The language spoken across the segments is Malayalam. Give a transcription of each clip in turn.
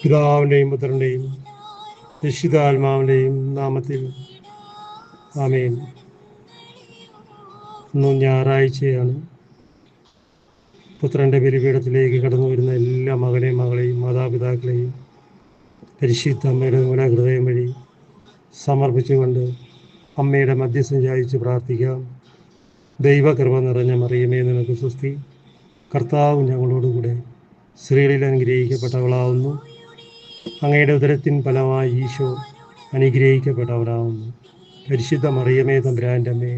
പിതാവിൻ്റെയും പുത്രൻ്റെയും പരിശുദ്ധാത്മാവിൻ്റെയും നാമത്തിൽ ആമേൻ. ഇന്ന് ഞായറാഴ്ചയാണ്. പുത്രൻ്റെ ബലിപീഠത്തിലേക്ക് കടന്നു വരുന്ന എല്ലാ മകനെയും മകളെയും മാതാപിതാക്കളെയും പരിശുദ്ധ അമ്മയുടെ ഹൃദയം വഴി സമർപ്പിച്ചുകൊണ്ട് അമ്മയുടെ മധ്യസ്ഥം യാചിച്ച് പ്രാർത്ഥിക്കാം. ദൈവകൃപ നിറഞ്ഞ മറിയമേ, നിനക്ക് സ്വസ്തി, കർത്താവ് ഞങ്ങളോടുകൂടെ, സ്ത്രീകളിൽ അനുഗ്രഹിക്കപ്പെട്ടവളാവുന്നു. അങ്ങയുടെ ഉദരത്തിൻ ഫലമായി ഈശോ അനുഗ്രഹിക്കപ്പെട്ടവനാവുന്നു. പരിശുദ്ധ മറിയമേ, തമ്പുരാൻ്റെ അമ്മേ,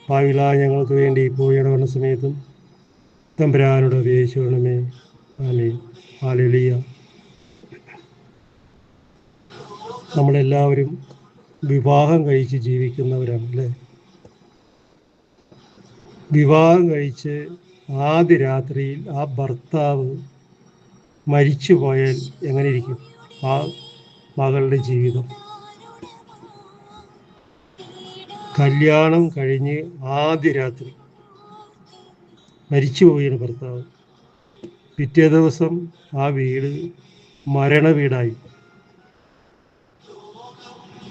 പാവികളായ ഞങ്ങൾക്ക് വേണ്ടി ഇപ്പോഴുടെ വന്ന സമയത്തും തമ്പുരാനോട് അപേക്ഷിക്കണമേ. ആമേൻ. ഹല്ലേലൂയ. നമ്മളെല്ലാവരും വിവാഹം കഴിച്ച് ജീവിക്കുന്നവരാണ് അല്ലേ? വിവാഹം കഴിച്ച് ആദ്യ രാത്രിയിൽ ആ ഭർത്താവ് മരിച്ചു പോയാൽ എങ്ങനെ ഇരിക്കും ആ മകളുടെ ജീവിതം? കല്യാണം കഴിഞ്ഞ് ആദ്യ രാത്രി മരിച്ചു പോയാണ് ഭർത്താവ്. പിറ്റേ ദിവസം ആ വീട് മരണ വീടായി.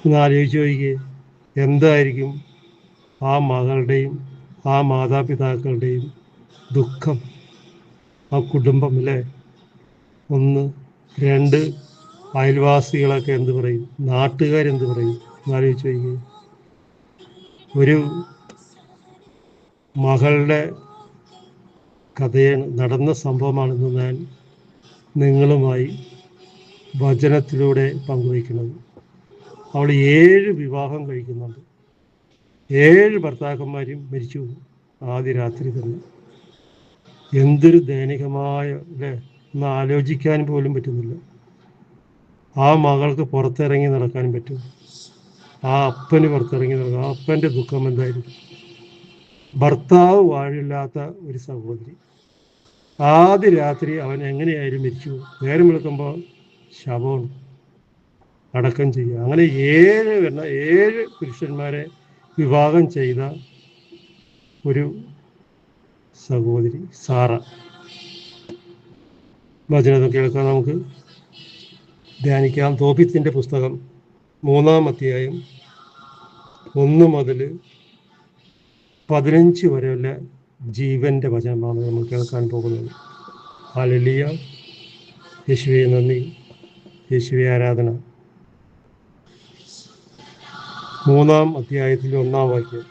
ഒന്ന് ആലോചിച്ച് നോക്കിയേ, എന്തായിരിക്കും ആ മകളുടെയും ആ മാതാപിതാക്കളുടെയും ദുഃഖം, ആ കുടുംബം അല്ലേ? ഒന്ന്. രണ്ട്, അയൽവാസികളൊക്കെ എന്ത് പറയും? നാട്ടുകാരെന്ത് പറയും? എന്നാലോചിച്ച് നോക്കിയേ. ഒരു മകളുടെ കഥയാണ്, നടന്ന സംഭവമാണെന്ന് ഞാൻ നിങ്ങളുമായി വചനത്തിലൂടെ പങ്കുവയ്ക്കുന്നത്. അവൾ 7 വിവാഹം കഴിക്കുന്നുണ്ട്. 7 ഭർത്താക്കന്മാരും മരിച്ചു ആദ്യ രാത്രി തന്നെ. എന്തൊരു ദയനീയമായ അല്ലേ? ഒന്ന് ആലോചിക്കാൻ പോലും പറ്റുന്നില്ല. ആ മകൾക്ക് പുറത്തിറങ്ങി നടക്കാനും പറ്റും, ആ അപ്പന് പുറത്തിറങ്ങി നടക്കാം. ആ അപ്പൻ്റെ ദുഃഖം എന്തായിരിക്കും? ഭർത്താവ് വാഴില്ലാത്ത ഒരു സഹോദരി, ആദ്യ രാത്രി അവൻ എങ്ങനെയായാലും മരിച്ചു. നേരം വെളുക്കുമ്പോൾ ശവമാണ്, അടക്കം ചെയ്യുക. അങ്ങനെ 7 പുരുഷന്മാരെ വിവാഹം ചെയ്ത ഒരു സഹോദരി സാറ. വചനം കേൾക്കാം, നമുക്ക് ധ്യാനിക്കാം. തോബിത്തിൻ്റെ പുസ്തകം 3-ാം അധ്യായം 1 മുതൽ 15 വരെയുള്ള ജീവൻ്റെ വചനമാണ് നമ്മൾ കേൾക്കാൻ പോകുന്നത്. ഹല്ലേലൂയ. യേശുവേ നന്ദി, യേശുവേ ആരാധന. 3-ാം അധ്യായത്തിൽ 1-ാം വാക്യം.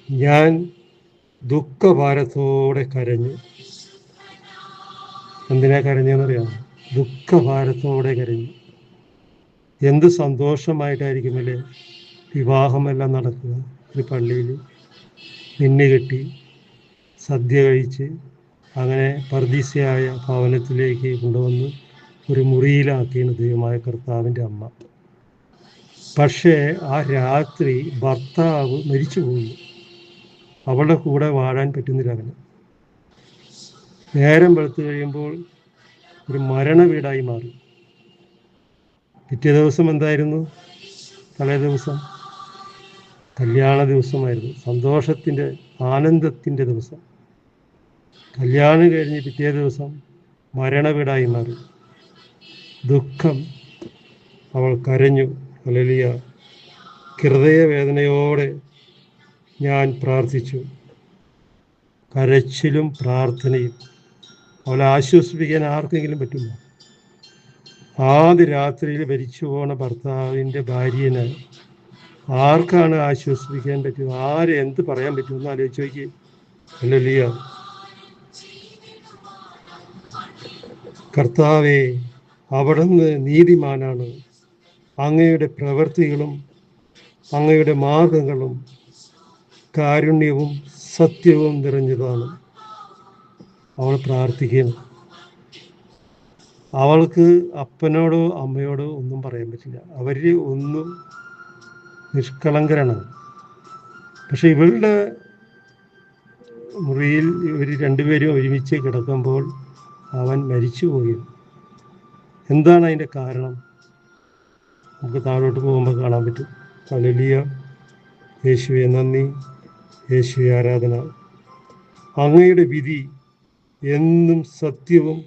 ഞാൻ ദുഃഖഭാരത്തോടെ കരഞ്ഞു. എന്തിനാ കരഞ്ഞെന്നറിയാമോ? ദുഃഖഭാരത്തോടെ കരഞ്ഞു. എന്ത് സന്തോഷമായിട്ടായിരിക്കുമല്ലേ വിവാഹമെല്ലാം നടക്കുക. ഒരു പള്ളിയിൽ മിന്നു കെട്ടി സദ്യ കഴിച്ച് അങ്ങനെ പർദീസയായ ഭവനത്തിലേക്ക് കൊണ്ടുവന്ന് ഒരു മുറിയിലാക്കിയാണ് ദൈവമായ കർത്താവിൻ്റെ അമ്മ. പക്ഷേ ആ രാത്രി ഭർത്താവ് മരിച്ചു പോകുന്നു. അവളുടെ കൂടെ വാഴാൻ പറ്റുന്നില്ല അവന്. നേരം വെളുത്തു കഴിയുമ്പോൾ ഒരു മരണ വീടായി മാറി. പിറ്റേ ദിവസം എന്തായിരുന്നു? തലേ ദിവസം കല്യാണ ദിവസമായിരുന്നു, സന്തോഷത്തിൻ്റെ ആനന്ദത്തിൻ്റെ ദിവസം. കല്യാണം കഴിഞ്ഞ് പിറ്റേ ദിവസം മരണ വീടായി മാറി. ദുഃഖം. അവൾ കരഞ്ഞു. ഹല്ലേലൂയ. ഹൃദയവേദനയോടെ ഞാൻ പ്രാർത്ഥിച്ചു. കരച്ചിലും പ്രാർത്ഥനയും. അവളെ ആശ്വസിപ്പിക്കാൻ ആർക്കെങ്കിലും പറ്റുമോ? ആദ്യ രാത്രിയിൽ മരിച്ചു പോണ ഭർത്താവിൻ്റെ ഭാര്യനെ ആർക്കാണ് ആശ്വസിപ്പിക്കാൻ പറ്റുക? എന്ത് പറയാൻ പറ്റുമെന്ന് ആലോചിച്ച് നോക്കി. ഹല്ലേലൂയ. കർത്താവേ, അവിടുന്ന് നീതിമാനാണ്. അങ്ങയുടെ പ്രവൃത്തികളും അങ്ങയുടെ മാർഗങ്ങളും കാരുണ്യവും സത്യവും നിറഞ്ഞതാണ്. അവൾ പ്രാർത്ഥിക്കുന്നു. അവൾക്ക് അപ്പനോടോ അമ്മയോടോ ഒന്നും പറയാൻ പറ്റില്ല. അവർ ഒന്നും നിഷ്കളങ്കരാണ്. പക്ഷെ ഇവളുടെ മുറിയിൽ ഇവർ രണ്ടുപേരും ഒരുമിച്ച് കിടക്കുമ്പോൾ അവൻ മരിച്ചു പോയി. എന്താണ് അതിൻ്റെ കാരണം? നമുക്ക് താഴോട്ട് പോകുമ്പോൾ കാണാൻ പറ്റും. ഹല്ലേലൂയ. യേശുവേ നന്ദി, യേശുവേ ആരാധന. അങ്ങയുടെ വിധി എന്നും സത്യവും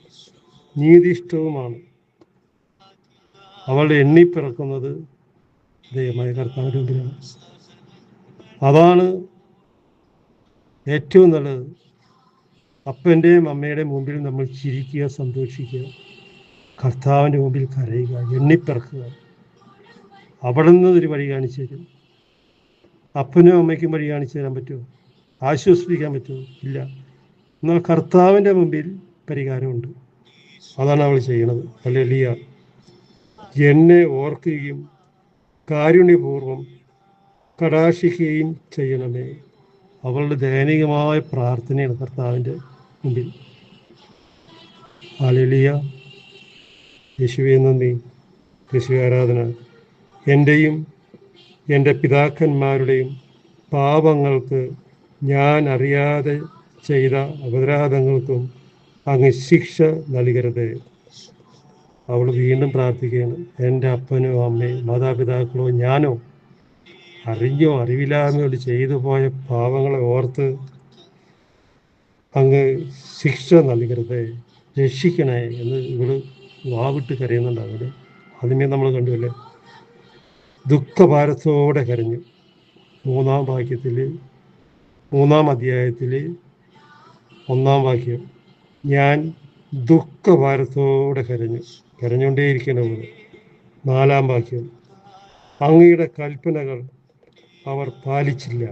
നീതിഷ്ഠവുമാണ്. അവൾ എണ്ണിപ്പിറക്കുന്നത് ദൈവമായ കർത്താവിൻ്റെ മുമ്പിലാണ്. അതാണ് ഏറ്റവും നല്ലത്. അപ്പൻ്റെയും അമ്മയുടെയും മുമ്പിൽ നമ്മൾ ചിരിക്കുക, സന്തോഷിക്കുക, കർത്താവിൻ്റെ മുമ്പിൽ കരയുക, എണ്ണിപ്പിറക്കുക. അവിടെ നിന്ന് ഒരു വഴി കാണിച്ചു തരും. അപ്പനും അമ്മയ്ക്കും വഴി കാണിച്ചു തരാൻ പറ്റുമോ? ആശ്വസിപ്പിക്കാൻ പറ്റുമോ? ഇല്ല. എന്നാൽ കർത്താവിൻ്റെ മുമ്പിൽ പരിഹാരമുണ്ട്. അതാണ് അവൾ ചെയ്യണത്. ഹല്ലേലൂയ. എന്നെ ഓർക്കുകയും കാരുണ്യപൂർവ്വം കടാക്ഷിക്കുകയും ചെയ്യണമേ. അവളുടെ ദൈനികമായ പ്രാർത്ഥനയാണ് കർത്താവിൻ്റെ മുമ്പിൽ. ഹല്ലേലൂയ. യേശുവേ നന്ദി, യേശുവേ ആരാധന. എൻ്റെയും എൻ്റെ പിതാക്കന്മാരുടെയും പാപങ്ങൾക്ക് ഞാൻ അറിയാതെ ചെയ്ത അപരാധങ്ങൾക്കും അങ്ങ് ശിക്ഷ നൽകരുത്. അവൾ വീണ്ടും പ്രാർത്ഥിക്കുകയാണ്. എൻ്റെ അപ്പനോ അമ്മയോ മാതാപിതാക്കളോ ഞാനോ അറിഞ്ഞോ അറിവില്ലായ്മയോട് ചെയ്തു പോയ പാവങ്ങളെ ഓർത്ത് അങ്ങ് ശിക്ഷ നൽകരുത്, രക്ഷിക്കണേ എന്ന് ഇവള് വാവിട്ട് കരയുന്നുണ്ട്. അവിടെ ആദ്യമേ നമ്മൾ കണ്ടുവല്ലേ, ദുഃഖഭാരത്തോടെ കരഞ്ഞു. 3-ാം വാക്യത്തിൽ, 3-ാം അധ്യായത്തിൽ 1-ാം വാക്യം, ഞാൻ ദുഃഖഭാരത്തോടെ കരഞ്ഞുകൊണ്ടേയിരിക്കണം. 4-ാം വാക്യം, അങ്ങയുടെ കൽപ്പനകൾ അവർ പാലിച്ചില്ല,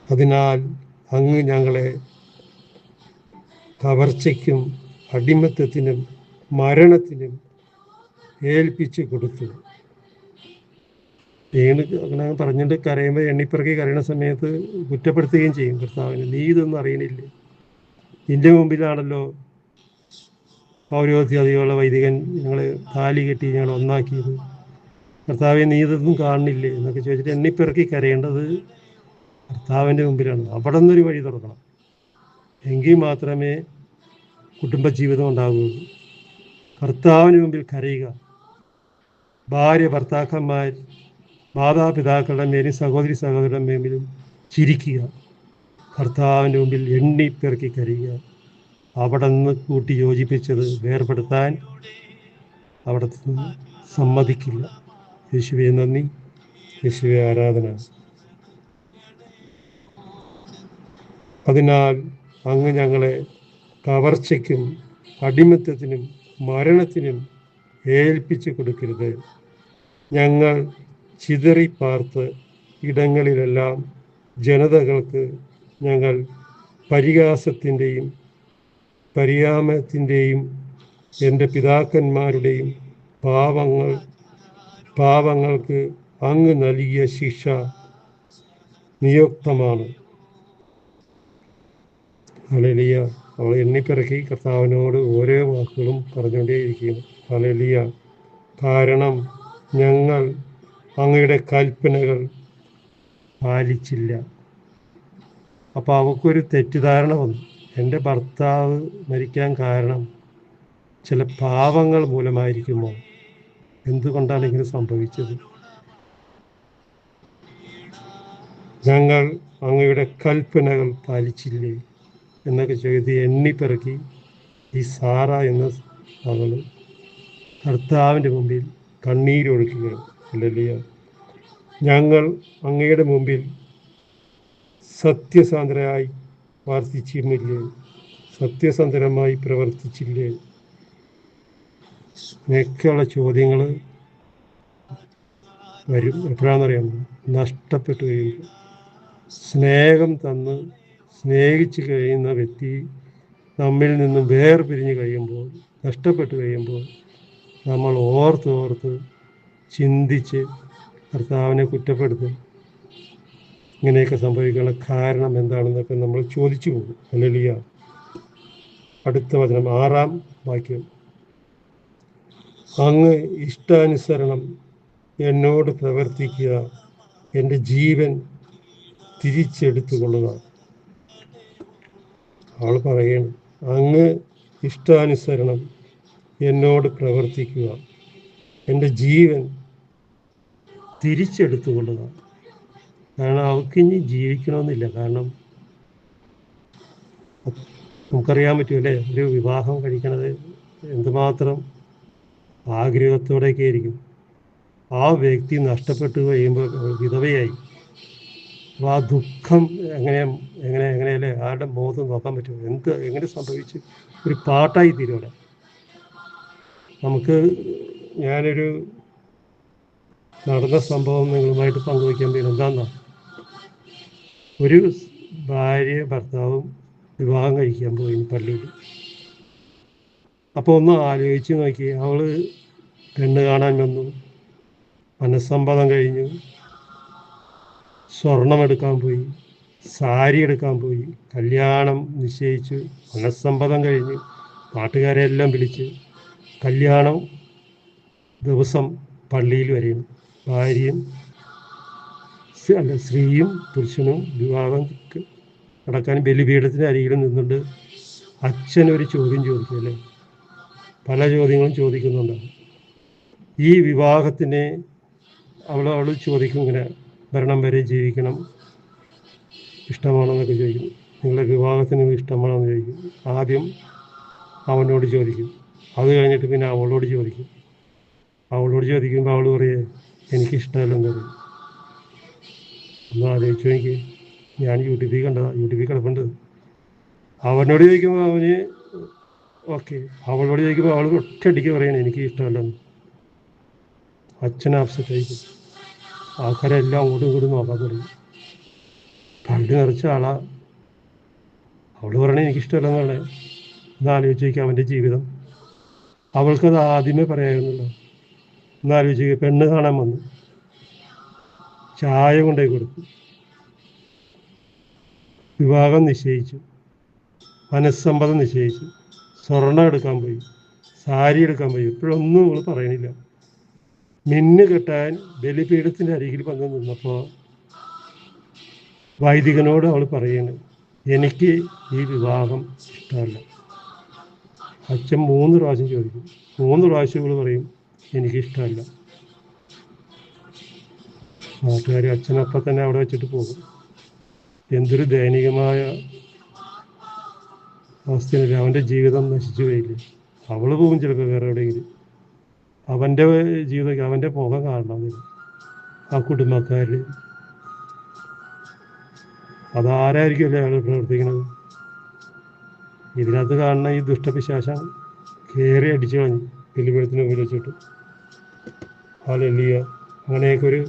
അതിനാൽ അങ്ങ് ഞങ്ങളെ കവർച്ചയ്ക്കും അടിമത്തത്തിനും മരണത്തിനും ഏൽപ്പിച്ചു കൊടുത്തു. അങ്ങനെ പറഞ്ഞിട്ട് കരയുമ്പോൾ എണ്ണിപ്പിറക്കി കരയുന്ന സമയത്ത് കുറ്റപ്പെടുത്തുകയും ചെയ്യും കർത്താവിന്. നീ ഇതൊന്നും അറിയണില്ലേ, നിന്റെ മുമ്പിലാണല്ലോ പൗരോഹിത്യാദികളുടെ വൈദികൻ ഞങ്ങൾ താലി കെട്ടി ഞങ്ങൾ ഒന്നാക്കിയത്, കർത്താവെ നീ ഇതൊന്നും കാണുന്നില്ലേ എന്നൊക്കെ ചോദിച്ചിട്ട് എണ്ണിപ്പിറക്കി കരയേണ്ടത് കർത്താവിൻ്റെ മുമ്പിലാണ്. അവിടെ നിന്നൊരു വഴി തുറക്കണം. എങ്കിൽ മാത്രമേ കുടുംബജീവിതം ഉണ്ടാകുകയുള്ളൂ. കർത്താവിന് മുമ്പിൽ കരയുക. ഭാര്യ ഭർത്താക്കന്മാർ മാതാപിതാക്കളുടെ മേലും സഹോദരി സഹോദരരുടെ മേലും ചിരിക്കുക. കർത്താവിൻ്റെ മുമ്പിൽ എണ്ണിപ്പിറക്കി കരയുക. അവിടെ നിന്ന് കൂട്ടി യോജിപ്പിച്ചത് വേർപെടുത്താൻ അവിടെ നിന്ന് സമ്മതിക്കില്ല. യേശുവേ നന്ദി, യേശുവേ ആരാധന. അതിനാൽ അങ്ങ് ഞങ്ങളെ കവർച്ചയ്ക്കും അടിമത്തത്തിനും മരണത്തിനും ഏൽപ്പിച്ചു കൊടുക്കരുത്. ഞങ്ങൾ ചിതറിപ്പാർത്ത് ഇടങ്ങളിലെല്ലാം ജനതകൾക്ക് ഞങ്ങൾ പരിഹാസത്തിൻ്റെയും പരിയാമത്തിൻ്റെയും എൻ്റെ പിതാക്കന്മാരുടെയും പാവങ്ങൾക്ക് അങ്ങ് നൽകിയ ശിക്ഷ നിയുക്തമാണ്. ഹല്ലേലൂയ. അവൾ എണ്ണിപ്പിറക്കി കർത്താവിനോട് ഓരോ വാക്കുകളും പറഞ്ഞുകൊണ്ടേയിരിക്കുകയാണ്. ഹല്ലേലൂയ. കാരണം ഞങ്ങൾ അങ്ങയുടെ കൽപ്പനകൾ പാലിച്ചില്ല. അപ്പോൾ അവൾക്കൊരു തെറ്റിദ്ധാരണ വന്നു. എൻ്റെ ഭർത്താവ് മരിക്കാൻ കാരണം ചില പാവങ്ങൾ മൂലമായിരിക്കുമോ? എന്തുകൊണ്ടാണ് ഇങ്ങനെ സംഭവിച്ചത്? ഞങ്ങൾ അങ്ങയുടെ കൽപ്പനകൾ പാലിച്ചില്ലേ എന്നൊക്കെ ചോദിച്ച് എണ്ണിപ്പിറക്കി ഈ സാറ എന്ന അവൾ കർത്താവിൻ്റെ മുമ്പിൽ കണ്ണീരൊഴുക്കുകയാണ്. ഹല്ലേലൂയ. ഞങ്ങൾ അങ്ങയുടെ മുമ്പിൽ സത്യസന്ധരായി വർത്തിച്ചിരുന്നില്ലേ, സത്യസന്ധരമായി പ്രവർത്തിച്ചില്ലേ എന്നൊക്കെയുള്ള ചോദ്യങ്ങൾ വരും. എപ്പോഴാണെന്നറിയാമോ? നഷ്ടപ്പെട്ടു കഴിയുമ്പോൾ. സ്നേഹം തന്ന് സ്നേഹിച്ച് കഴിയുന്ന വ്യക്തി നമ്മിൽ നിന്നും വേർപിരിഞ്ഞ് കഴിയുമ്പോൾ, നഷ്ടപ്പെട്ടു കഴിയുമ്പോൾ നമ്മൾ ഓർത്ത് ചിന്തിച്ച് കർത്താവിനെ കുറ്റപ്പെടുത്തും. ഇങ്ങനെയൊക്കെ സംഭവിക്കാനുള്ള കാരണം എന്താണെന്നൊക്കെ നമ്മൾ ചോദിച്ചു പോകും. ഹല്ലേലൂയ. അടുത്ത വചനം 6-ാം വാക്യം, അങ്ങ് ഇഷ്ടാനുസരണം എന്നോട് പ്രവർത്തിക്കുക, എൻ്റെ ജീവൻ തിരിച്ചെടുത്തുകൊള്ളുക. അവൾ പറയണം, അങ്ങ് ഇഷ്ടാനുസരണം എന്നോട് പ്രവർത്തിക്കുക, എൻ്റെ ജീവൻ തിരിച്ചെടുത്തുകൊള്ളുക. കാരണം അവൾക്കിനി ജീവിക്കണമെന്നില്ല. കാരണം നമുക്കറിയാൻ പറ്റുമല്ലേ, ഒരു വിവാഹം കഴിക്കണത് എന്തുമാത്രം ആഗ്രഹത്തോടെയൊക്കെ ആയിരിക്കും. ആ വ്യക്തി നഷ്ടപ്പെട്ടു കഴിയുമ്പോൾ വിധവയായി. അപ്പോൾ ആ ദുഃഖം എങ്ങനെയല്ലേ ആരുടെ മുഖത്ത് നോക്കാൻ പറ്റും? എങ്ങനെ സംഭവിച്ചു? ഒരു പാട്ടായി തീരുവിടെ. നമുക്ക് ഞാനൊരു നടന്ന സംഭവം നിങ്ങളുമായിട്ട് പങ്കുവയ്ക്കാൻ വേണ്ടി എന്താണെന്നാ, ഒരു ഭാര്യ ഭർത്താവും വിവാഹം കഴിക്കാൻ പോയി പള്ളിയിൽ. അപ്പോൾ ഒന്ന് ആലോചിച്ച് നോക്കി, അവൾ പെണ്ണ് കാണാൻ വന്നു, മനസ്സമ്മതം കഴിഞ്ഞു, സ്വർണം എടുക്കാൻ പോയി, സാരി എടുക്കാൻ പോയി, കല്യാണം നിശ്ചയിച്ചു, മനസ്സമ്മതം കഴിഞ്ഞു, നാട്ടുകാരെ എല്ലാം വിളിച്ച് കല്യാണം ദിവസം പള്ളിയിൽ വരെയും ഭാര്യയും സ്ത്രീയും പുരുഷനും വിവാഹം നടക്കാൻ ബലിപീഠത്തിന് അരികിൽ നിന്നുകൊണ്ട് അച്ഛനൊരു ചോദ്യം ചോദിക്കും അല്ലേ? പല ചോദ്യങ്ങളും ചോദിക്കുന്നുണ്ടാവും. ഈ വിവാഹത്തിന് അവൾ ചോദിക്കും ഇങ്ങനെ, മരണം വരെ ജീവിക്കണം ഇഷ്ടമാണെന്നൊക്കെ ചോദിക്കും. നിങ്ങളുടെ വിവാഹത്തിന് ഇഷ്ടമാണോ എന്ന് ചോദിക്കും. ആദ്യം അവനോട് ചോദിക്കും, അത് കഴിഞ്ഞിട്ട് പിന്നെ അവളോട് ചോദിക്കും. ചോദിക്കുമ്പോൾ അവൾ പറയേ എനിക്കിഷ്ടമല്ലെന്ന് പറയും. ഒന്ന് ആലോചിച്ചു എനിക്ക്, ഞാൻ യൂട്യൂബിൽ കിടപ്പുണ്ട്. അവനോട് ചോദിക്കുമ്പോൾ അവന് ഓക്കെ, അവളോട് ചോദിക്കുമ്പോൾ അവൾ ഒറ്റയടിക്ക് പറയണേ എനിക്ക് ഇഷ്ടമല്ലെന്ന്. അച്ഛൻ അപ്സെറ്റായിരിക്കും. ആൾക്കാരെല്ലാം അങ്ങോട്ടും ഇങ്ങോട്ടും നോക്കാൻ തുടങ്ങി. പള്ളി നിറച്ച ആളാ, അവൾ പറയണേ എനിക്കിഷ്ടമല്ലെന്നാണ്. ഒന്ന് ആലോചിച്ച് നോക്കുക അവൻ്റെ ജീവിതം. അവൾക്കത് ആദ്യമേ പറയാമായിരുന്നല്ലോ. ഒന്ന് ആലോചിച്ച്, പെണ്ണ് കാണാൻ വന്നു, ചായ കൊണ്ടുപോയി കൊടുത്തു, വിവാഹം നിശ്ചയിച്ചു, മനസ്സമ്മതം നിശ്ചയിച്ചു, സ്വർണം എടുക്കാൻ പോയി, സാരി എടുക്കാൻ പോയി. ഇപ്പോഴൊന്നും അവൾ പറയണില്ല. മിന്നു കെട്ടാൻ ബലിപീഠത്തിൻ്റെ അരികിൽ വന്ന് നിന്നപ്പോൾ വൈദികനോട് അവൾ പറയുന്നു, എനിക്ക് ഈ വിവാഹം ഇഷ്ടമല്ല. അച്ഛൻ 3 പ്രാവശ്യം ചോദിക്കും. 3 പ്രാവശ്യം ഇവൾ പറയും എനിക്കിഷ്ടമല്ല. നാട്ടുകാർ അച്ഛനപ്പം തന്നെ അവിടെ വെച്ചിട്ട് പോകും. എന്തൊരു ദയനീയമായ അവസ്ഥയില്ല. അവൻ്റെ ജീവിതം നശിച്ചു പോയില്ലേ. അവൾ പോകും ചിലപ്പോൾ വേറെ എവിടെയെങ്കിലും. അവൻ്റെ ജീവിതം, അവൻ്റെ മുഖം കാണണം. ആ കുടുംബക്കാർ അതാരായിരിക്കുമല്ലേ അയാൾ പ്രവർത്തിക്കുന്നത്? ഇതിനകത്ത് കാണുന്ന ഈ ദുഷ്ടപിശാചം കയറി അടിച്ചു കളഞ്ഞു ബലിപീഠത്തിന് മുമ്പിൽ വെച്ചിട്ട്. ഹല്ലേലൂയ. അങ്ങനെയൊക്കെ ഒരു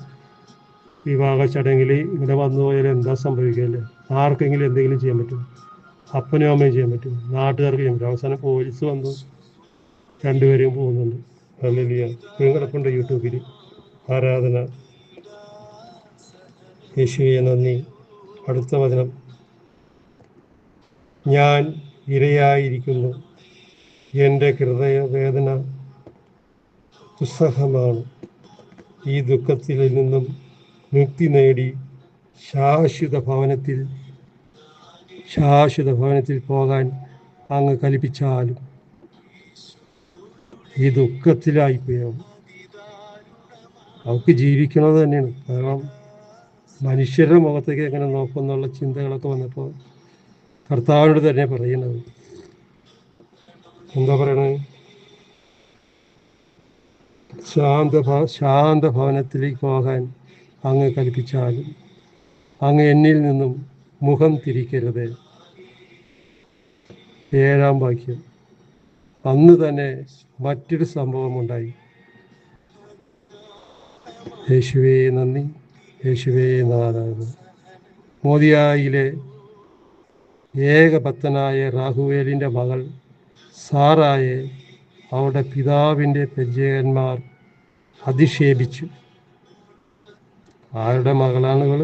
വിവാഹ ചടങ്ങിൽ ഇങ്ങനെ വന്നു പോയാൽ എന്താ സംഭവിക്കുകയല്ലേ? ആർക്കെങ്കിലും എന്തെങ്കിലും ചെയ്യാൻ പറ്റും? അപ്പനും അമ്മയും ചെയ്യാൻ പറ്റും, നാട്ടുകാർക്ക് ചെയ്യാൻ പറ്റും. അവസാനം പോലീസ് വന്നു, രണ്ടുപേരെയും പോകുന്നുണ്ട്. ഹല്ലേലൂയ. ഇപ്പോഴും കിടപ്പുണ്ട് യൂട്യൂബിൽ ആരാധന. യേശുവേ നന്ദി. അടുത്ത വചനം, ഞാൻ ഇരയായിരിക്കുന്നു, എൻ്റെ ഹൃദയവേദന ദുസ്സഹമാണ്. ഈ ദുഃഖത്തിൽ നിന്നും മുക്തി നേടി ശാശ്വത ഭവനത്തിൽ പോകാൻ അങ്ങ് കൽപ്പിച്ചാലും. ഈ ദുഃഖത്തിലായിപ്പോയാവും. അവർക്ക് ജീവിക്കുന്നത് തന്നെയാണ്. കാരണം മനുഷ്യരുടെ മുഖത്തേക്ക് എങ്ങനെ നോക്കുമെന്നുള്ള ചിന്തകളൊക്കെ വന്നപ്പോൾ കർത്താവിനോട് തന്നെ പറയുന്നത് എന്താ പറയണത്? ശാന്ത ഭവനത്തിലേക്ക് പോകാൻ അങ്ങ് കൽപ്പിച്ചാലും അങ്ങ് എന്നിൽ നിന്നും മുഖം തിരിക്കരുത്. 7-ാം വാക്യം. അന്ന് തന്നെ മറ്റൊരു സംഭവമുണ്ടായി. യേശുവേ നന്ദി, യേശുവേ നാരായണ. മോദിയായിലെ ഏകഭക്തനായ റാഹുവേലിൻ്റെ മകൾ സാറായെ അവളുടെ പിതാവിൻ്റെ പരിചയന്മാർ അധിക്ഷേപിച്ചു. ആരുടെ മകളാണ് ഇവൾ?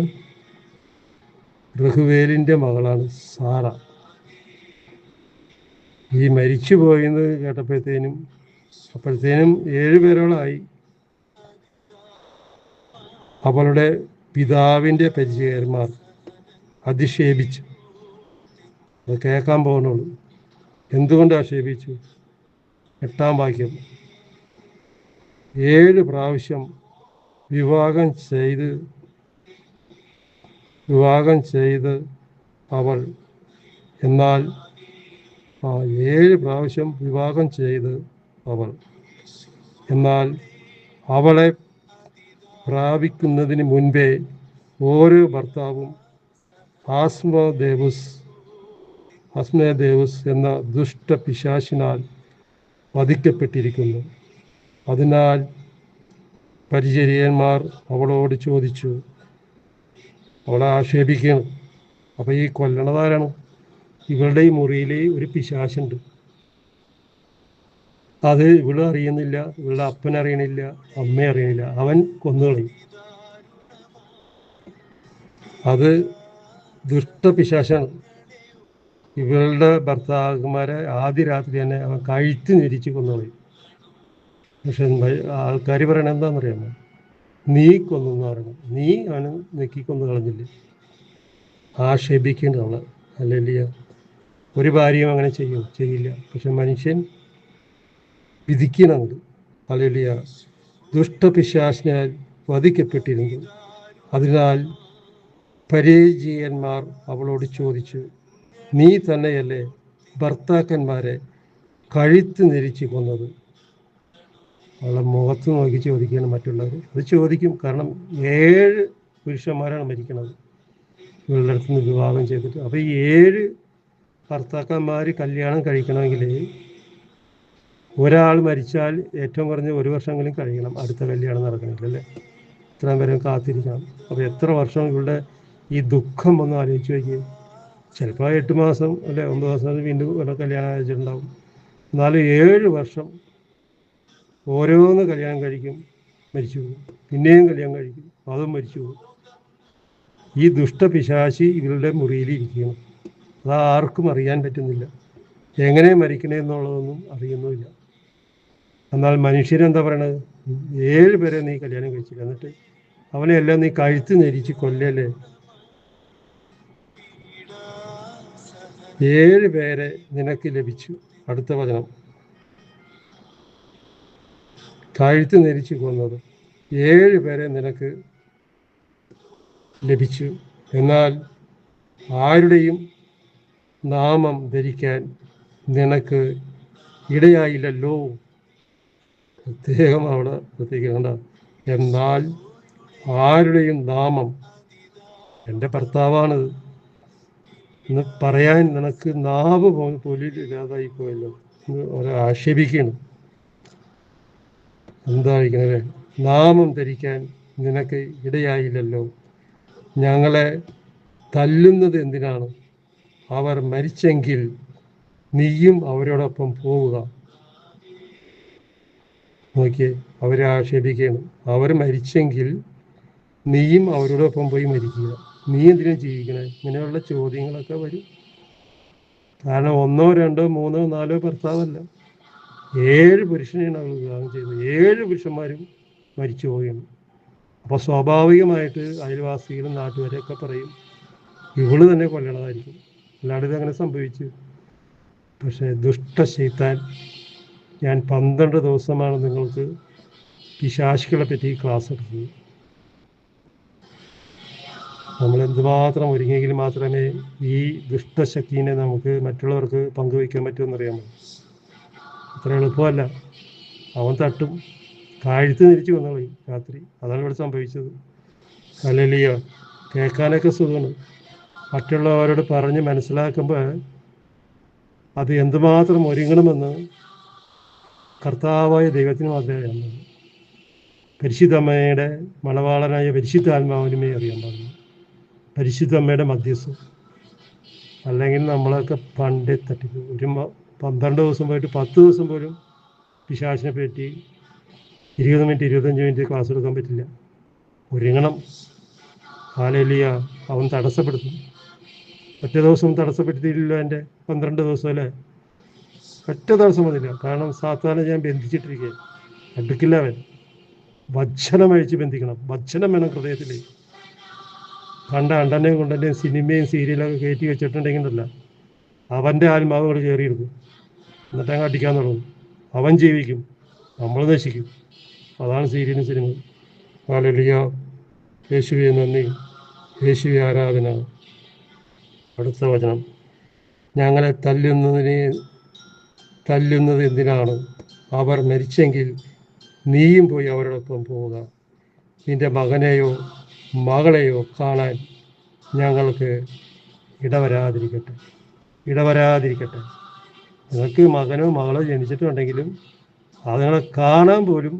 റഹുവേലിൻ്റെ മകളാണ് സാറ. ഈ മരിച്ചു പോയെന്ന് കേട്ടപ്പോഴത്തേനും 7 പേരോളായി. അവളുടെ പിതാവിൻ്റെ പരിചയന്മാർ അധിക്ഷേപിച്ചു. അത് കേൾക്കാൻ പോകുന്നുള്ളൂ. എന്തുകൊണ്ട് ആക്ഷേപിച്ചു? 8-ാം വാക്യം. 7 പ്രാവശ്യം വിവാഹം ചെയ്ത് അവൾ, എന്നാൽ 7 പ്രാവശ്യം വിവാഹം ചെയ്ത് അവൾ. എന്നാൽ അവളെ പ്രാപിക്കുന്നതിന് മുൻപേ ഓരോ ഭർത്താവും ആസ്മദേവുസ് എന്ന ദുഷ്ടപിശാചിനാൽ വധിക്കപ്പെട്ടിരിക്കുന്നു. അതിനാൽ പരിചര്യന്മാർ അവളോട് ചോദിച്ചു, അവളെ ആക്ഷേപിക്കുകയാണ്. അപ്പോൾ ഈ കൊല്ലണതാരാണ്? ഇവളുടെ ഈ മുറിയിൽ ഒരു പിശാചുണ്ട്. അത് ഇവള് അറിയുന്നില്ല, ഇവളുടെ അപ്പൻ അറിയണില്ല, അമ്മ അറിയണില്ല. അവൻ കൊന്നുകളയും. അത് ദുഷ്ടപിശാചാണ്. ഇവളുടെ ഭർത്താക്കന്മാരെ ആദ്യ രാത്രി തന്നെ അവൻ കഴുത്ത് ഞെരിച്ച് കൊന്നുകളയും. പക്ഷെ ആൾക്കാർ പറയണത് എന്താണെന്നറിയാമോ? നീ കൊന്നു പറയണം. നീ അവന് നെക്കി കൊന്നു കളഞ്ഞില്ലേ? ആക്ഷേപിക്കേണ്ടത് അവളെ. അല്ലെ, ഒരു ഭാര്യയും അങ്ങനെ ചെയ്യില്ല. പക്ഷെ മനുഷ്യൻ വിധിക്കണത്. അല്ലെ, ദുഷ്ടപിശാചിനാൽ വധിക്കപ്പെട്ടിരുന്നു. അതിനാൽ പരിചയന്മാർ അവളോട് ചോദിച്ചു, നീ തന്നെയല്ലേ ഭർത്താക്കന്മാരെ കഴുത്ത് ഞെരിച്ച് കൊന്നത്? അവളെ മുഖത്ത് നോക്കി ചോദിക്കുകയാണ് മറ്റുള്ളവർ. അത് ചോദിക്കും, കാരണം 7 പുരുഷന്മാരാണ് മരിക്കണത് ഇവളുടെ അടുത്ത് നിന്ന് വിവാഹം ചെയ്തിട്ട്. അപ്പോൾ ഈ 7 ഭർത്താക്കന്മാർ കല്യാണം കഴിക്കണമെങ്കിൽ ഒരാൾ മരിച്ചാൽ ഏറ്റവും കുറഞ്ഞ 1 വർഷമെങ്കിലും കഴിയണം അടുത്ത കല്യാണം നടക്കണമെങ്കിൽ, അല്ലേ? ഇത്രയും പേരും കാത്തിരിക്കണം. അപ്പോൾ എത്ര വർഷം ഇവളുടെ ഈ ദുഃഖം ഒന്ന് ആലോചിച്ച് വയ്ക്കുക. ചിലപ്പോൾ 8 മാസം അല്ലെ 9 മാസം വീണ്ടും വല്ല കല്യാണം കഴിച്ചിട്ടുണ്ടാവും. എന്നാലും 7 വർഷം ഓരോന്ന് കല്യാണം കഴിക്കും, മരിച്ചു പോകും. പിന്നെയും കല്യാണം കഴിക്കും, അതും മരിച്ചു പോകും. ഈ ദുഷ്ടപിശാചി ഇവരുടെ മുറിയിൽ ഇരിക്കുകയാണ്. അത് ആർക്കും അറിയാൻ പറ്റുന്നില്ല. എങ്ങനെ മരിക്കണമെന്നുള്ളതൊന്നും അറിയുന്നുമില്ല. എന്നാൽ മനുഷ്യരെന്താ പറയണത്? 7 പേരെ നീ കല്യാണം കഴിച്ചില്ല, എന്നിട്ട് അവനെല്ലാം നീ കഴുത്ത് ഞെരിച്ച് കൊല്ലല്ലേ? 7 പേരെ നിനക്ക് ലഭിച്ചു. അടുത്ത വചനം, കഴുത്ത് ഞെരിച്ച് കൊന്നത് 7 പേരെ നിനക്ക് ലഭിച്ചു. എന്നാൽ ആരുടെയും നാമം ധരിക്കാൻ നിനക്ക് ഇടയായില്ലല്ലോ. പ്രത്യേകം അവിടെ പ്രത്യേകിക്കേണ്ട. എന്നാൽ ആരുടെയും നാമം, എൻ്റെ ഭർത്താവാണിത് എന്ന് പറയാൻ നിനക്ക് നാവ് പോലും ഇല്ലാതായി പോയല്ലോ എന്ന് അവരെ ആക്ഷേപിക്കുകയാണ്. എന്തായിരിക്കണേ? നാമം ധരിക്കാൻ നിനക്ക് ഇടയായില്ലല്ലോ. ഞങ്ങളെ തല്ലുന്നത് എന്തിനാണ്? അവർ മരിച്ചെങ്കിൽ നീയും അവരോടൊപ്പം പോവുക. നോക്കിയേ, അവരെ ആക്ഷേപിക്കുകയാണ്. അവർ മരിച്ചെങ്കിൽ നീയും അവരോടൊപ്പം പോയി മരിക്കുക. നീ എന്തിനും ജീവിക്കണേ? ഇങ്ങനെയുള്ള ചോദ്യങ്ങളൊക്കെ വരും. കാരണം 1, 2, 3, 4 ഭർത്താവല്ല, 7 പുരുഷനെയാണ് അവൾ വിവാഹം ചെയ്തത്. 7 പുരുഷന്മാരും മരിച്ചു പോവുകയാണ്. അപ്പോൾ സ്വാഭാവികമായിട്ട് അയൽവാസികളും നാട്ടുകാരൊക്കെ പറയും, ഇവള് തന്നെ കൊല്ലണതായിരിക്കും, അല്ലാണ്ട് ഇതങ്ങനെ സംഭവിച്ചു. പക്ഷേ ദുഷ്ടശൈത്താൻ, ഞാൻ 12 ദിവസമാണ് നിങ്ങൾക്ക് പിശാചുക്കളെ പറ്റി ക്ലാസ് എടുത്തത്. നമ്മൾ എന്തുമാത്രം ഒരുങ്ങിയെങ്കിൽ മാത്രമേ ഈ ദുഷ്ടശക്തിനെ നമുക്ക് മറ്റുള്ളവർക്ക് പങ്കുവയ്ക്കാൻ പറ്റുമെന്നറിയാമോ? അത്ര എളുപ്പമല്ല. അവൻ തട്ടും, കഴുത്ത് തിരിച്ചു വന്നോളി രാത്രി. അതാണ് ഇവിടെ സംഭവിച്ചത്. ഹല്ലേലൂയ. കേൾക്കാനൊക്കെ സുഖമാണ്. മറ്റുള്ളവരോട് പറഞ്ഞ് മനസ്സിലാക്കുമ്പോൾ അത് എന്തുമാത്രം ഒരുങ്ങണമെന്ന് കർത്താവായ ദൈവത്തിന് മാത്രമേ അറിയാൻ പാടുള്ളൂ. പരിശുദ്ധമ്മയുടെ മണവാളനായ പരിശുദ്ധാത്മാവിനുമേ അറിയാൻ പാടുള്ളൂ. പരിശുദ്ധമ്മയുടെ മധ്യസ്ഥം. അല്ലെങ്കിൽ നമ്മളൊക്കെ പണ്ടേ തട്ടിക്കും. ഒരു 12 ദിവസം പോയിട്ട് 10 ദിവസം പോലും പിശാചിനെ പറ്റി 20 മിനിറ്റ് 25 മിനിറ്റ് ക്ലാസ് എടുക്കാൻ പറ്റില്ല. ഒരുങ്ങണം. ഹല്ലേലൂയ. അവൻ തടസ്സപ്പെടുത്തും. ഒറ്റ ദിവസം തടസ്സപ്പെടുത്തിയില്ലല്ലോ എൻ്റെ 12 ദിവസം, അല്ലേ? ഒറ്റ ദിവസം വന്നില്ല. കാരണം സാത്താനെ ഞാൻ ബന്ധിച്ചിട്ടിരിക്കുക. അടുക്കില്ല അവൻ. വചനം അഴിച്ച് ബന്ധിക്കണം. വചനം വേണം ഹൃദയത്തിൽ. കണ്ട അണ്ടനെയും കൊണ്ടൻ്റെയും സിനിമയും സീരിയലൊക്കെ കയറ്റി വെച്ചിട്ടുണ്ടെങ്കിലല്ല, അവൻ്റെ ആത്മാവുകൾ കയറിയെടുക്കും. എന്നിട്ട് അങ്ങ് അടിക്കാൻ തുടങ്ങും. അവൻ ജീവിക്കും, നമ്മൾ നശിക്കും. അതാണ് സീരിയലും സിനിമയും. ഹല്ലേലൂയ. യേശുവേ നന്ദി, യേശുവേ ആരാധന. അടുത്ത വചനം, ഞങ്ങളെ തല്ലുന്നത് എന്തിനാണ്? അവർ മരിച്ചെങ്കിൽ നീയും പോയി അവരോടൊപ്പം പോവുക. നിന്റെ മകനെയോ മകളെയോ കാണാൻ ഞങ്ങൾക്ക് ഇടവരാതിരിക്കട്ടെ. നിങ്ങൾക്ക് മകനോ മകളോ ജനിച്ചിട്ടുണ്ടെങ്കിലും അതുങ്ങളെ കാണാൻ പോലും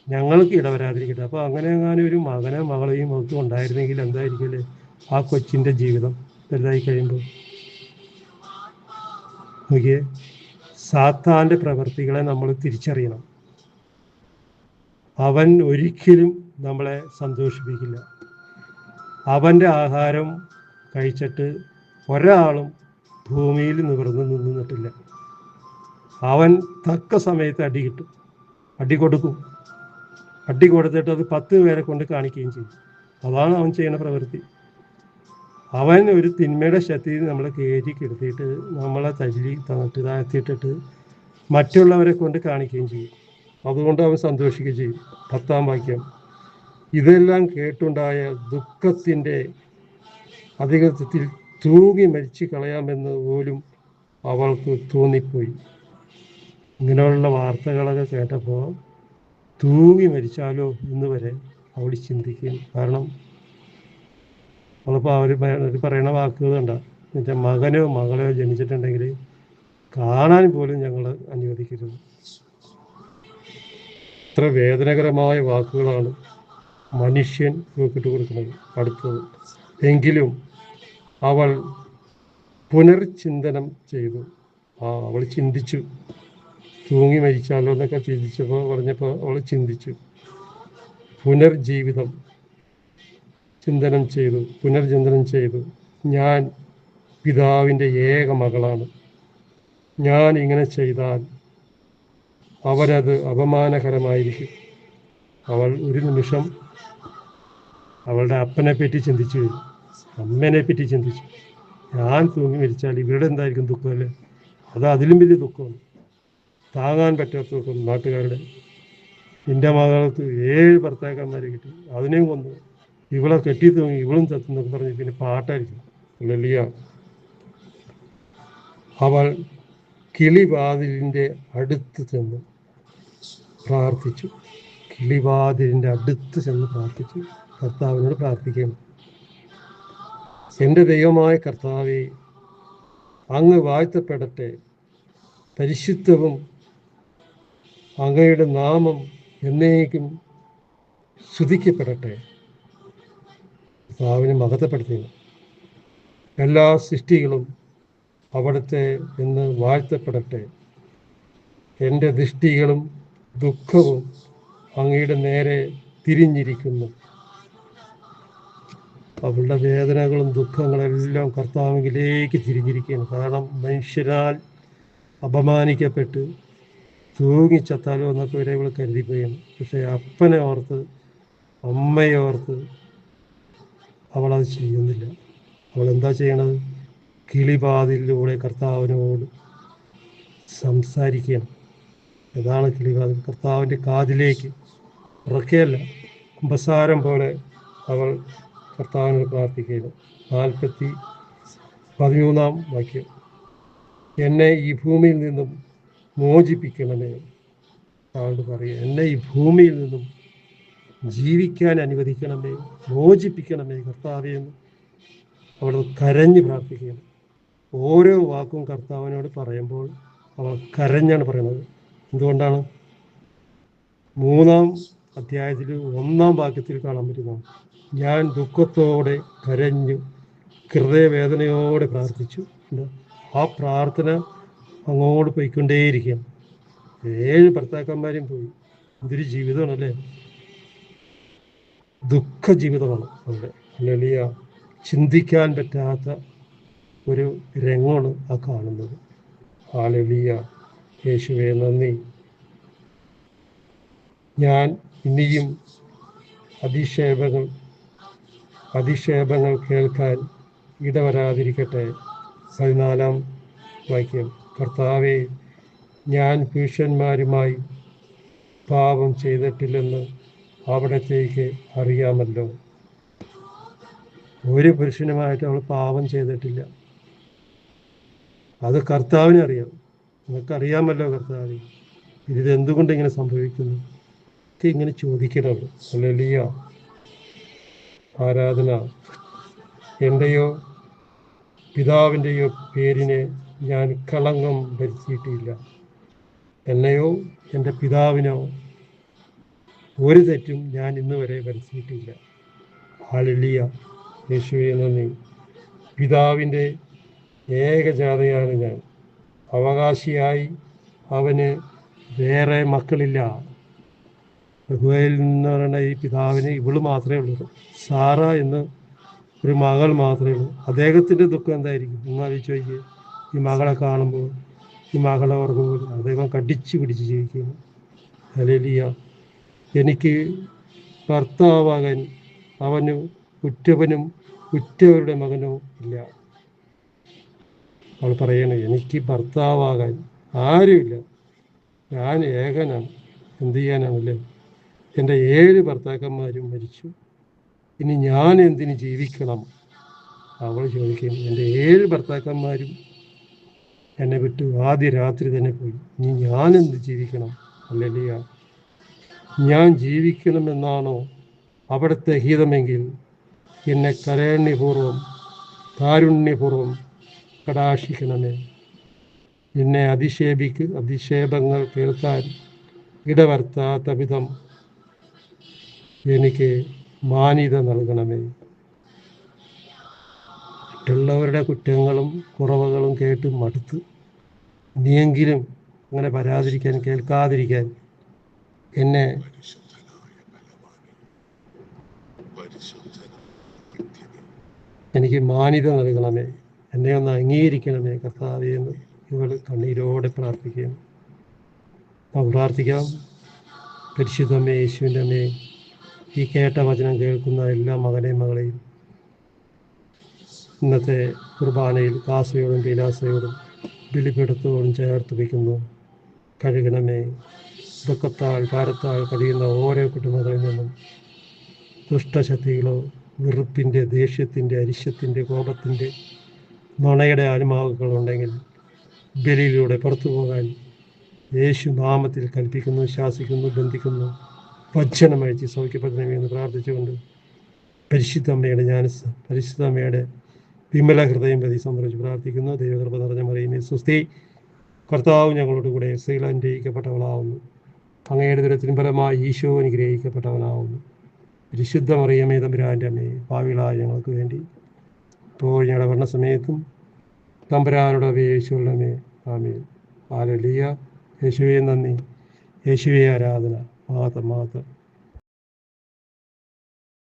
ഞങ്ങൾക്ക് ഇടവരാതിരിക്കട്ടെ. അപ്പോൾ അങ്ങനെ എങ്ങാനും ഒരു മകനോ മകളെയും നമുക്ക് ഉണ്ടായിരുന്നെങ്കിൽ എന്തായിരിക്കില്ലേ ആ കൊച്ചിൻ്റെ ജീവിതം വലുതായി കഴിയുമ്പോൾ? നോക്കിയേ, സാത്താൻ്റെ പ്രവൃത്തികളെ നമ്മൾ തിരിച്ചറിയണം. അവൻ ഒരിക്കലും നമ്മളെ സന്തോഷിപ്പിക്കില്ല. അവൻ്റെ ആഹാരം കഴിച്ചിട്ട് ഒരാളും ഭൂമിയിൽ നിന്നിട്ടില്ല. അവൻ തക്ക സമയത്ത് അടി കിട്ടും, അടി കൊടുത്തിട്ട് അത് 10 പേരെ കൊണ്ട് കാണിക്കുകയും ചെയ്യും. അതാണ് അവൻ ചെയ്യുന്ന പ്രവൃത്തി. അവൻ ഒരു തിന്മയുടെ ശക്തിയിൽ നമ്മളെ കയറ്റിക്കിടത്തിയിട്ട് നമ്മളെ തല്ലി താഴ്ത്തിയിട്ടിട്ട് മറ്റുള്ളവരെ കൊണ്ട് കാണിക്കുകയും ചെയ്യും. അതുകൊണ്ട് അവൻ സന്തോഷിക്കുകയും ചെയ്യും. 10-ാം വാക്യം, ഇതെല്ലാം കേട്ടുണ്ടായ ദുഃഖത്തിൻ്റെ അധികത്തിൽ തൂങ്ങി മരിച്ചു കളയാമെന്ന് പോലും അവൾക്ക് തോന്നിപ്പോയി. ഇങ്ങനെയുള്ള വാർത്തകളൊക്കെ കേട്ടപ്പോൾ തൂങ്ങി മരിച്ചാലോ എന്ന് വരെ അവൾ ചിന്തിക്കും. കാരണം അവളിപ്പോൾ അവർ പറയുന്ന വാക്കുകൾ കണ്ട, നിൻ്റെ മകനോ മകളോ ജനിച്ചിട്ടുണ്ടെങ്കിൽ കാണാൻ പോലും ഞങ്ങൾ അനുവദിക്കരുത്. ഇത്ര വേദനകരമായ വാക്കുകളാണ് മനുഷ്യൻ നോക്കിട്ട് കൊടുക്കുന്നത് അടുത്തത്. എങ്കിലും അവൾ പുനർചിന്തനം ചെയ്തു. അവൾ ചിന്തിച്ചു, തൂങ്ങി മരിച്ചാലോ എന്നൊക്കെ പറഞ്ഞപ്പോൾ അവൾ ചിന്തിച്ചു. പുനർചിന്തനം ചെയ്തു. ഞാൻ പിതാവിൻ്റെ ഏക മകളാണ്. ഞാൻ ഇങ്ങനെ ചെയ്താൽ അവരത് അപമാനകരമായിരിക്കും. അവൾ ഒരു നിമിഷം അവളുടെ അപ്പനെ പറ്റി ചിന്തിച്ചു, അമ്മേനെ പറ്റി ചിന്തിച്ചു. ഞാൻ തൂങ്ങി മരിച്ചാൽ ഇവരുടെ എന്തായിരിക്കും ദുഃഖമല്ലേ? അത് അതിലും വലിയ ദുഃഖമാണ്, താങ്ങാൻ പറ്റാത്ത ദുഃഖം. നാട്ടുകാരുടെ നിൻ്റെ മകൾക്ക് 7 ഭർത്താക്കന്മാരെ കിട്ടി, അതിനെയും കൊന്നു, ഇവളെ കെട്ടി തൂങ്ങി ഇവളും ചത്തെന്നൊക്കെ പറഞ്ഞ് പിന്നെ പാട്ടായിരിക്കും. ലളിയ അവൾ കിളിവാതിലിൻ്റെ അടുത്ത് ചെന്ന് പ്രാർത്ഥിച്ചു. കർത്താവിനോട് പ്രാർത്ഥിക്കണം. എൻ്റെ ദൈവമായ കർത്താവേ, അങ്ങ് വാഴ്ത്തപ്പെടട്ടെ, പരിശുദ്ധവും അങ്ങയുടെ നാമം എന്നേക്കും സ്തുതിക്കപ്പെടട്ടെ. കർത്താവിനെ മഹത്വപ്പെടുത്തുക. എല്ലാ സൃഷ്ടികളും അവിടുത്തെ എന്ന് വാഴ്ത്തപ്പെടട്ടെ. എൻ്റെ ദൃഷ്ടികളും ദുഃഖവും അങ്ങയുടെ നേരെ തിരിഞ്ഞിരിക്കുന്നു. അവളുടെ വേദനകളും ദുഃഖങ്ങളെല്ലാം കർത്താവിലേക്ക് തിരിഞ്ഞിരിക്കുകയാണ്. കാരണം മനുഷ്യരാൽ അപമാനിക്കപ്പെട്ട് തൂങ്ങിച്ചത്താലോ എന്നൊക്കെ വരെ ഇവൾ കരുതിപ്പോയാണ്. പക്ഷേ അപ്പനെ ഓർത്ത് അമ്മയെ ഓർത്ത് അവളത് ചെയ്യുന്നില്ല. അവളെന്താ ചെയ്യണത്? കിളിവാതിലൂടെ കർത്താവിനോട് സംസാരിക്കുകയാണ്. അതാണ് കിളിവാതിൽ. കർത്താവിൻ്റെ കാതിലേക്ക് ഉറക്കെയല്ല, കുമ്പസാരം പോലെ അവൾ കർത്താവിനോട് പ്രാർത്ഥിക്കുകയാണ്. 13-ാം വാക്യം, എന്നെ ഈ ഭൂമിയിൽ നിന്നും മോചിപ്പിക്കണമേ. അവളോട് പറയുക, എന്നെ ഈ ഭൂമിയിൽ നിന്നും ജീവിക്കാൻ അനുവദിക്കണമേ, മോചിപ്പിക്കണമേ കർത്താവേ എന്ന് അവൾ കരഞ്ഞ് പ്രാർത്ഥിക്കുകയാണ്. ഓരോ വാക്കും കർത്താവിനോട് പറയുമ്പോൾ അവൾ കരഞ്ഞാണ് പറയുന്നത്. എന്തുകൊണ്ടാണ്? 3-ാം അധ്യായത്തിൽ 1-ാം വാക്യത്തിൽ കാണാൻ പറ്റുന്നതാണ്. ഞാൻ ദുഃഖത്തോടെ കരഞ്ഞു, ഹൃദയവേദനയോടെ പ്രാർത്ഥിച്ചു. ആ പ്രാർത്ഥന അങ്ങോട്ട് പോയിക്കൊണ്ടേയിരിക്കുകയാണ്. 7 ഭർത്താക്കന്മാരും പോയി. എന്തൊരു ജീവിതമാണല്ലേ! ദുഃഖ ജീവിതമാണ് അവിടെ. ലളിയ ചിന്തിക്കാൻ പറ്റാത്ത ഒരു രംഗമാണ് ആ കാണുന്നത്. ഹല്ലേലൂയ. യേശുവേ നന്ദി. ഞാൻ ഇനിയും അധിക്ഷേപങ്ങൾ കേൾക്കാൻ ഇടവരാതിരിക്കട്ടെ. 14-ാം വാക്യം, കർത്താവേ, ഞാൻ പുരുഷന്മാരുമായി പാപം ചെയ്തിട്ടില്ലെന്ന് അവിടത്തേക്ക് അറിയാമല്ലോ. ഒരു പുരുഷനുമായിട്ട് അവൾ പാപം ചെയ്തിട്ടില്ല. അത് കർത്താവിനെ അറിയാം. നിങ്ങൾക്കറിയാമല്ലോ കർത്താവ് ഇതെന്തുകൊണ്ട് ഇങ്ങനെ സംഭവിക്കുന്നു. ഇങ്ങനെ ചോദിക്കണമല്ലോ. ഹല്ലേലൂയ. ആരാധന. എൻ്റെയോ പിതാവിൻ്റെയോ പേരിനെ ഞാൻ കളങ്കം വരുത്തിയിട്ടില്ല. എന്നെയോ എൻ്റെ പിതാവിനോ ഒരു തെറ്റും ഞാൻ ഇന്ന് വരെ വരുത്തിയിട്ടില്ല. ഹല്ലേലൂയ. യേശുവേ നന്ദി. പിതാവിൻ്റെ ഏകജാതയാണ് ഞാൻ. അവകാശിയായി അവന് വേറെ മക്കളില്ല. ബഹുവയിൽ എന്ന് പറയുന്ന ഈ പിതാവിന് ഇവള് മാത്രമേ ഉള്ളൂ. സാറ എന്ന ഒരു മകൾ മാത്രമേ ഉള്ളൂ. അദ്ദേഹത്തിൻ്റെ ദുഃഖം എന്തായിരിക്കും എന്നാലോചിച്ച് നോക്കിയേ. ഈ മകളെ കാണുമ്പോൾ ഈ മകളെ ഓർക്കുമ്പോൾ അദ്ദേഹം കടിച്ചു പിടിച്ച് ജീവിക്കുന്നു. ഹല്ലേലൂയ. എനിക്ക് ഭർത്താവാകാൻ അവന് ഉറ്റവനും ഉറ്റവരുടെ മകനോ ഇല്ല. അവൾ പറയണേ, എനിക്ക് ഭർത്താവാകാൻ ആരുമില്ല, ഞാൻ ഏകനാണ്. എന്ത് ചെയ്യാനാണല്ലേ? എൻ്റെ 7 ഭർത്താക്കന്മാരും മരിച്ചു, ഇനി ഞാൻ എന്തിന് ജീവിക്കണം? അവൾ ചോദിക്കും. എൻ്റെ 7 ഭർത്താക്കന്മാരും എന്നെ വിട്ട് ആദ്യ രാത്രി തന്നെ പോയി, ഇനി ഞാൻ എന്ത് ജീവിക്കണം? ഹല്ലേലൂയ. ഞാൻ ജീവിക്കണമെന്നാണോ അവിടുത്തെ ഹിതമെങ്കിൽ എന്നെ കാരുണ്യപൂർവം കടാക്ഷിക്കണമേ. എന്നെ അധിക്ഷേപങ്ങൾ കേൾക്കാൻ ഇടവരുത്താത്ത വിധം എനിക്ക് മാന്യത നൽകണമേ. മറ്റുള്ളവരുടെ കുറ്റങ്ങളും കുറവുകളും കേട്ട് മടുത്ത് ഇനിയെങ്കിലും അങ്ങനെ വരാതിരിക്കാൻ, കേൾക്കാതിരിക്കാൻ എന്നെ എനിക്ക് മാന്യത നൽകണമേ. എന്നെ ഒന്ന് അംഗീകരിക്കണമേ കർത്താവേ എന്ന് ഇവൾ കണ്ണീരോടെ പ്രാർത്ഥിക്കുകയാണ്. പ്രാർത്ഥിക്കാം. പരിശുദ്ധമേ, യേശുവിൻ്റെ അമ്മേ, ഈ കേട്ട വചനം കേൾക്കുന്ന എല്ലാ മകനെയും മകളെയും ഇന്നത്തെ കുർബാനയിൽ കാസയോടും പീലാസയോടും ബലിപീഠത്തോടും ചേർത്ത് വയ്ക്കുന്നു. കഴുകണമേ. ദുഃഖത്താൽ ഭാരത്താൽ കഴിയുന്ന ഓരോ കുടുംബങ്ങളിൽ നിന്നും ദുഷ്ടശക്തികളോ വെറുപ്പിൻ്റെ, ദേഷ്യത്തിൻ്റെ, അരിശത്തിൻ്റെ, കോപത്തിൻ്റെ, നുണയുടെ ആത്മാവുകളുണ്ടെങ്കിൽ ബലിയിലൂടെ പുറത്തു പോകാൻ യേശു നാമത്തിൽ കൽപ്പിക്കുന്നു, ശാസിക്കുന്നു, ബന്ധിക്കുന്നു. വചനമയച്ച് സൗഖ്യപ്പെടുത്തണമെന്ന് പ്രാർത്ഥിച്ചുകൊണ്ട് പരിശുദ്ധമ്മയുടെ വിമല ഹൃദയം പ്രതി സംബന്ധിച്ച് പ്രാർത്ഥിക്കുന്നു. ദൈവകൃപ നിറഞ്ഞ മറിയമേ സ്വസ്തി. കർത്താവ് ഞങ്ങളോട് കൂടെ. സ്ത്രീകൾ അനുഗ്രഹിക്കപ്പെട്ടവളാവുന്നു, അങ്ങയുടെ ദുരത്തിനും ഫലമായി ഈശോ അനുഗ്രഹിക്കപ്പെട്ടവനാവുന്നു. പരിശുദ്ധ മറിയമേ തമ്പുരാൻ്റെ അമ്മേ, പാവികളായ ഞങ്ങൾക്ക് വേണ്ടി ഇപ്പോൾ ഞങ്ങളുടെ മരണസമയത്തും തമ്പുരാനോട് അപേക്ഷിച്ചുകൊള്ളണമേ. ആമേൻ. ഹല്ലേലൂയ. യേശുവേ നന്ദി. യേശുവേ ആരാധന. മാത